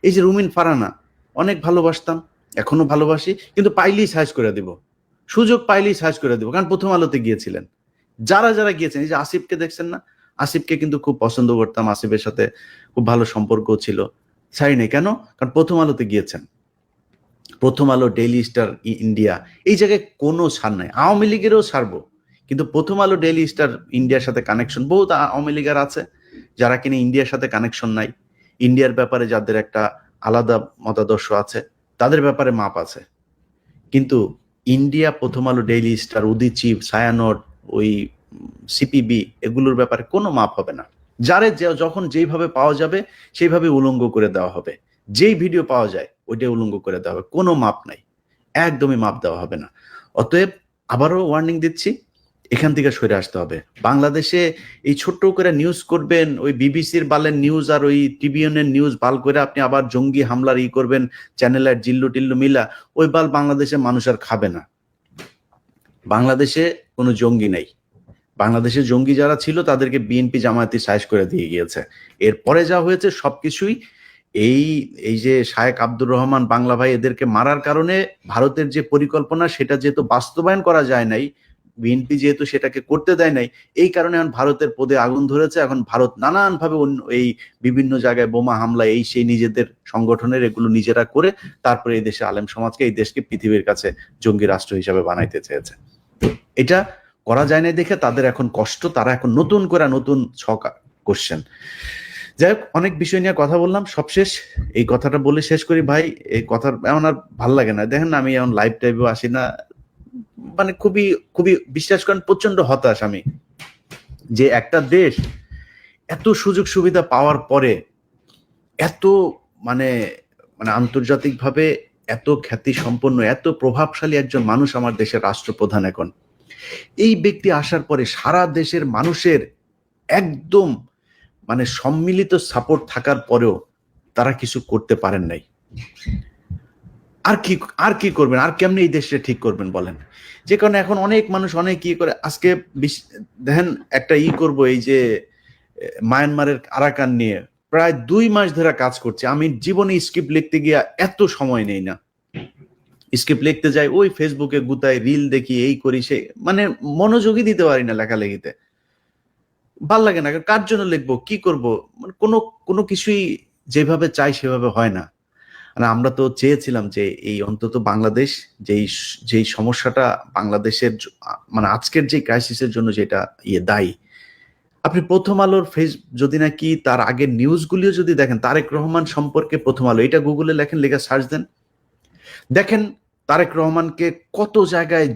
এই যে রুমিন ফারহানা, অনেক ভালোবাসতাম, এখনো ভালোবাসি, কিন্তু পাইলেই সার্চ করে দিব, সুযোগ পাইলেই সার্চ করে দিব, কারণ প্রথম আলোতে গিয়েছিলেন। যারা যারা গিয়েছেন, এই যে আসিফকে দেখছেন না, আসিফকে কিন্তু খুব পছন্দ করতাম, আসিফের সাথে খুব ভালো সম্পর্ক ছিল, ছাড়ি নাই কেন? কারণ প্রথম আলোতে গিয়েছেন। প্রথম আলো, ডেইলি স্টার, ইন্ডিয়া, এই জায়গায় কোনো ছাড় নাই। আওয়ামী লীগেরও ছাড়বো, কিন্তু প্রথম আলো, ডেইলি স্টার, ইন্ডিয়ার সাথে কানেকশন, বহুত আওয়ামী লীগের আছে যারা কিনা ইন্ডিয়ার সাথে কানেকশন নাই, ইন্ডিয়ার ব্যাপারে যাদের একটা আলাদা মতাদর্শ আছে, তাদের ব্যাপারে মাপ আছে। কিন্তু ইন্ডিয়া, প্রথম আলো, ডেইলি স্টার, উদীচী, ছায়ানট, ওই সিপিবি, এগুলোর ব্যাপারে কোনো মাপ হবে না। যারে যখন যেইভাবে পাওয়া যাবে সেইভাবে উলঙ্গ করে দেওয়া হবে, যেই ভিডিও পাওয়া যায় ওইটা উলঙ্গ করে দেওয়া হবে, কোনো মাপ নাই, একদমই মাপ দেওয়া হবে না। অতএব আবারও ওয়ার্নিং দিচ্ছি, এখান থেকে সরে আসতে হবে। বাংলাদেশে এই ছোট্ট করে নিউজ করবেন, ওই বিবিসির বালের নিউজ আর ওই টিবিএনের নিউজ বাল করে আপনি আবার জঙ্গি হামলার করবেন, চ্যানেলের জিল্লু টিল্লু মিলা, ওই বাল বাংলাদেশে মানুষ আর খাবে না। বাংলাদেশে কোনো জঙ্গি নেই। বাংলাদেশের জঙ্গি যারা ছিল তাদেরকে বিএনপি জামায়াতি সাইজ করে দিয়ে গিয়েছে। এরপরে যা হয়েছে সবকিছুই এই এই যে শায়েক আব্দুর রহমান, বাংলা ভাই, এদেরকে মারার কারণে ভারতের যে পরিকল্পনা সেটা যেহেতু বাস্তবায়ন করা যায় নাই, বিএনপি যেহেতু সেটাকে করতে দেয় নাই, এই কারণে এখন ভারতের পদে আগুন ধরেছে। এখন ভারত নানানভাবে এই বিভিন্ন জায়গায় বোমা হামলা, এই সেই নিজেদের সংগঠনের এগুলো নিজেরা করে তারপরে এই দেশে আলেম সমাজকে, এই দেশকে পৃথিবীর কাছে জঙ্গি রাষ্ট্র হিসাবে বানাইতে চেয়েছে। এটা করা যায় না দেখে তাদের এখন কষ্ট, তারা এখন নতুন করে নতুন ছক করছেন। যাই হোক, অনেক বিষয় নিয়ে কথা বললাম, সবশেষ এই কথাটা বলে শেষ করি ভাই। এই কথা এমন আর ভাল লাগে না, দেখেন না আমি এখন লাইভ টাইপেও আসি না, মানে খুবই খুবই, বিশ্বাস করেন, প্রচন্ড হতাশ আমি যে একটা দেশ এত সুযোগ সুবিধা পাওয়ার পরে এত মানে মানে আন্তর্জাতিকভাবে এত খ্যাতি সম্পন্ন, এত প্রভাবশালী একজন মানুষ আমার দেশের রাষ্ট্রপ্রধান এখন, এই ব্যক্তি আসার পরে সারা দেশের মানুষের একদম মানে সম্মিলিত সাপোর্ট থাকার পরেও তারা কিছু করতে পারেন নাই। আর কি করবেন? আর কেমনি এই দেশটা ঠিক করবেন বলেন? যে কারণে এখন অনেক মানুষ অনেক করে, আজকে দেখেন একটা করব, এই যে মায়ানমারের আরাকান নিয়ে প্রায় 2 মাস ধরে কাজ করছে। আমি জীবনে স্ক্রিপ্ট লিখতে গিয়ে এত সময় নেই না। স্ক্রিপ্ট লিখতে যাই, ওই ফেসবুকে গুতাই, রিল দেখি, এই করি, সে মানে মনোযোগই দিতে পারি না লেখালেখিতে, ভাল লাগে না। কার জন্য লিখবো, কি করব, মানে কোনো কিছুই যেভাবে চাই সেভাবে হয় না। মানে আমরা তো চেয়েছিলাম যে এই অন্তত বাংলাদেশ, যেই সমস্যাটা বাংলাদেশের মানে আজকের যে ক্রাইসিসের জন্য যেটা দায়ী, আপনি প্রথম আলোর যদি নাকি তার আগের নিউজগুলিও যদি দেখেন, তারেক রহমান সম্পর্কে প্রথম আলো, এটা গুগলে লেখেন, লেখা সার্চ দেন, দেখেন তারেক রহমানকে কত জায়গায়